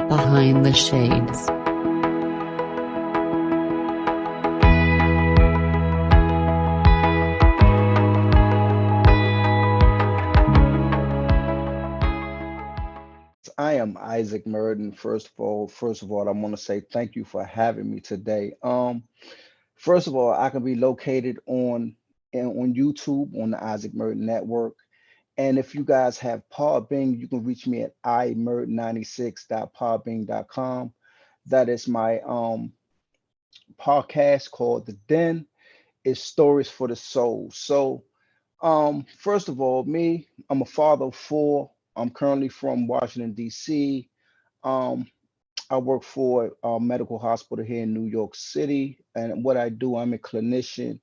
Behind the Shades. I am Isaac Murden. First of all, I want to say thank you for having me today. First of all, I can be located on YouTube on the Isaac Murden Network. And if you guys have Podbean, you can reach me at imurd96.podbean.com. That is my podcast called The Den. It's Stories for the Soul. First of all, I'm a father of four. I'm currently from Washington, D.C. Um, I work for a medical hospital here in New York City. And what I do, I'm a clinician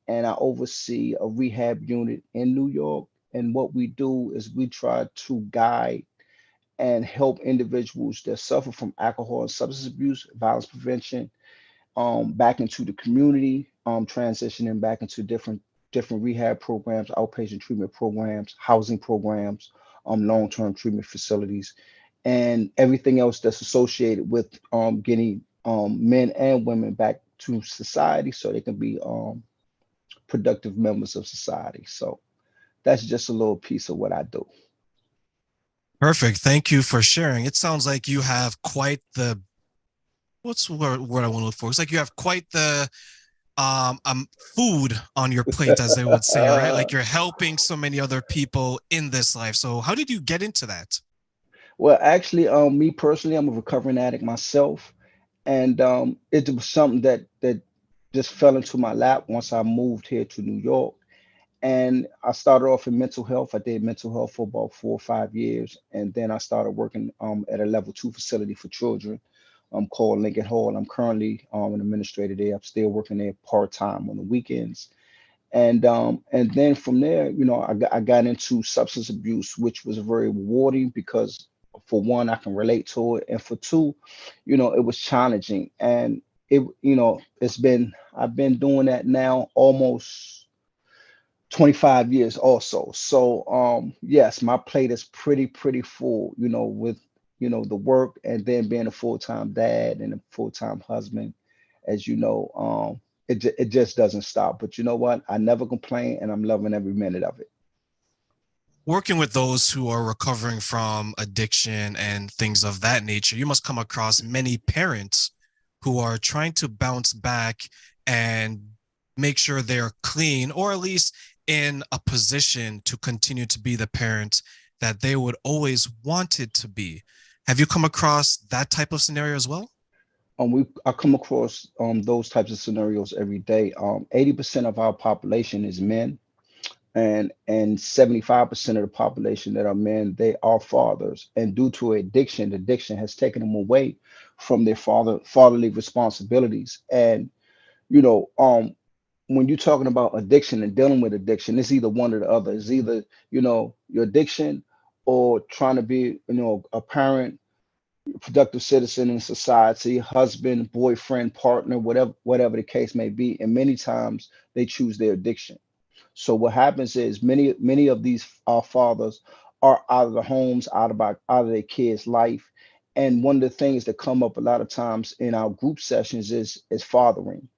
and I oversee a rehab unit in New York. And what we do is we try to guide and help individuals that suffer from alcohol and substance abuse, violence prevention, back into the community, transitioning back into different rehab programs, outpatient treatment programs, housing programs, long-term treatment facilities, and everything else that's associated with getting men and women back to society so they can be productive members of society. So that's just a little piece of what I do. Perfect. Thank you for sharing. It sounds like you have quite the what's the word I want to look for? It's like you have quite the food on your plate, as they would say, right? Like you're helping so many other people in this life. So how did you get into that? Well, actually, me personally, I'm a recovering addict myself, and it was something that just fell into my lap once I moved here to New York. And I started off in mental health. I did mental health for about 4 or 5 years, and then I started working at a level 2 facility for children called Lincoln Hall. I'm currently an administrator there. I'm still working there part time on the weekends. And then from there, I got into substance abuse, which was very rewarding because for one, I can relate to it, and for two, it was challenging. And I've been doing that now almost 25 years also. So yes, my plate is pretty full, with the work and then being a full-time dad and a full-time husband, as you know, it just doesn't stop. But you know what? I never complain and I'm loving every minute of it. Working with those who are recovering from addiction and things of that nature, you must come across many parents who are trying to bounce back and make sure they're clean or at least in a position to continue to be the parent that they would always wanted to be. Have you come across that type of scenario as well? I come across those types of scenarios every day. 80% of our population is men, and 75% of the population that are men, they are fathers, and due to addiction has taken them away from their fatherly responsibilities. And you know when you're talking about addiction and dealing with addiction, it's either one or the other. It's either your addiction or trying to be a parent, productive citizen in society, husband, boyfriend, partner, whatever the case may be. And many times they choose their addiction. So what happens is many of these fathers are out of the homes, out of their kids' life. And one of the things that come up a lot of times in our group sessions is fathering.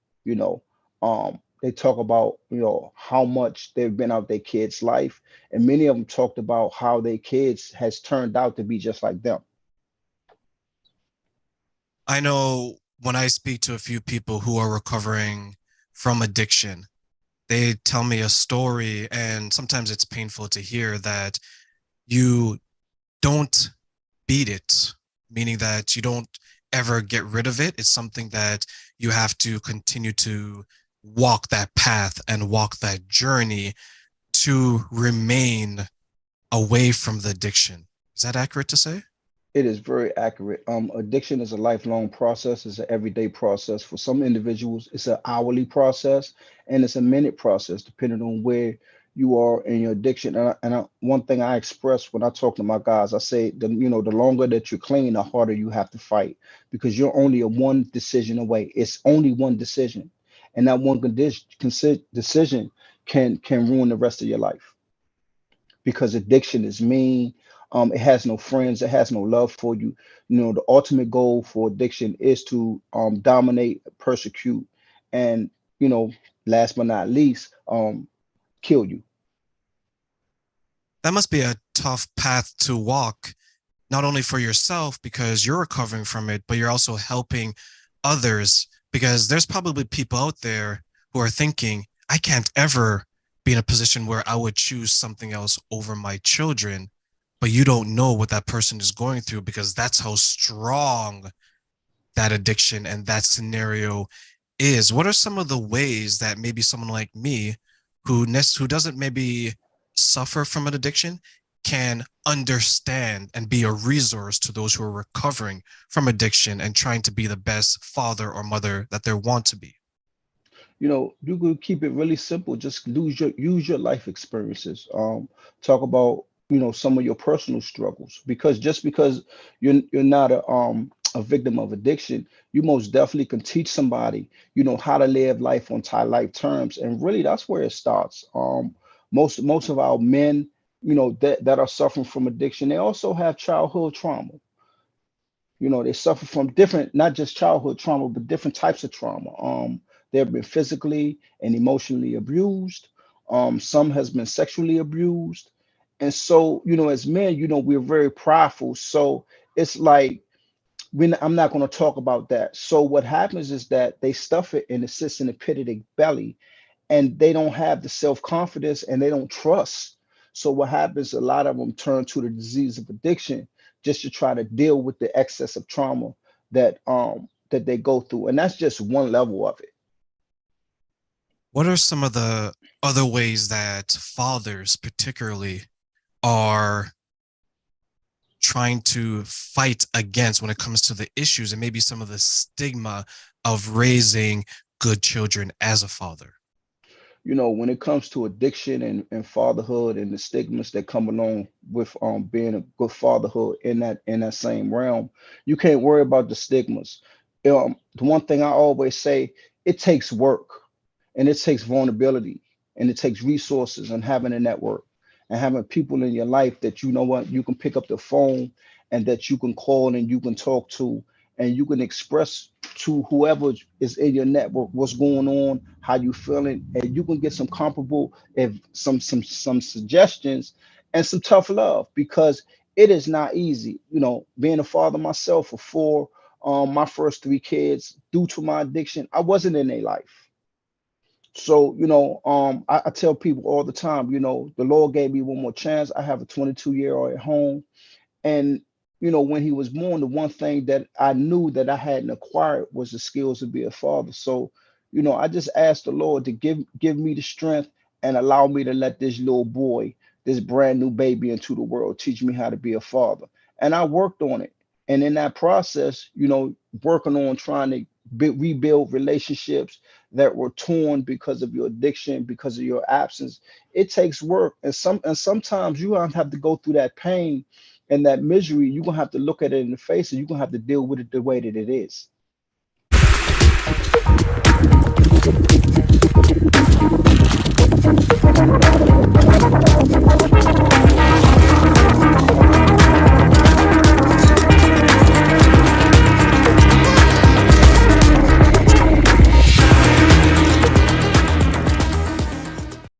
They talk about how much they've been out their kids' life, and many of them talked about how their kids has turned out to be just like them. I know when I speak to a few people who are recovering from addiction, they tell me a story, and sometimes it's painful to hear that you don't beat it, meaning that you don't ever get rid of it. It's something that you have to continue to walk that path and walk that journey to remain away from the addiction. Is that accurate to say? It is very accurate. Addiction is a lifelong process. It's an everyday process. For some individuals, it's an hourly process, and it's a minute process, depending on where you are in your addiction. One thing I express when I talk to my guys, I say, the longer that you're clean, the harder you have to fight, because you're only a one decision away. It's only one decision, and that one decision can ruin the rest of your life, because addiction is mean. It has no friends, it has no love for you. You know, the ultimate goal for addiction is to dominate, persecute, and, you know, last but not least, kill you. That must be a tough path to walk, not only for yourself because you're recovering from it, but you're also helping others because there's probably people out there who are thinking, I can't ever be in a position where I would choose something else over my children. But you don't know what that person is going through because that's how strong that addiction and that scenario is. What are some of the ways that maybe someone like me who doesn't maybe suffer from an addiction can understand and be a resource to those who are recovering from addiction and trying to be the best father or mother that they want to be? You know, you could keep it really simple. Just use your life experiences. Talk about, you know, some of your personal struggles, because just because you're not a victim of addiction, you most definitely can teach somebody, you know, how to live life on tie life terms. And really, that's where it starts. Most of our men, you know, that are suffering from addiction, they also have childhood trauma. You know, they suffer from different, not just childhood trauma, but different types of trauma. They've been physically and emotionally abused. Some has been sexually abused. And so, you know, as men, you know, we're very prideful. So it's like, I'm not going to talk about that. So what happens is that they stuff it and it sits in the pit of their belly, and they don't have the self-confidence and they don't trust. So what happens, a lot of them turn to the disease of addiction just to try to deal with the excess of trauma that they go through. And that's just one level of it. What are some of the other ways that fathers, particularly, are trying to fight against when it comes to the issues and maybe some of the stigma of raising good children as a father? You know, when it comes to addiction and fatherhood and the stigmas that come along with being a good fatherhood in that same realm, you can't worry about the stigmas. The one thing I always say, it takes work, and it takes vulnerability, and it takes resources, and having a network, and having people in your life that, you know what, you can pick up the phone and that you can call and you can talk to, and you can express to whoever is in your network what's going on, how you feeling, and you can get some comparable, if some suggestions and some tough love, because it is not easy. You know, being a father myself of four, my first three kids, due to my addiction, I wasn't in their life. So, you know, I tell people all the time, you know, the Lord gave me one more chance. I have a 22-year-old at home, and, you know, when he was born, the one thing that I knew that I hadn't acquired was the skills to be a father. So, you know, I just asked the Lord to give me the strength and allow me to let this little boy, this brand new baby into the world, teach me how to be a father. And I worked on it. And in that process, you know, working on trying to rebuild relationships that were torn because of your addiction, because of your absence, it takes work. And sometimes you have to go through that pain and that misery. You're gonna have to look at it in the face, and you're gonna have to deal with it the way that it is.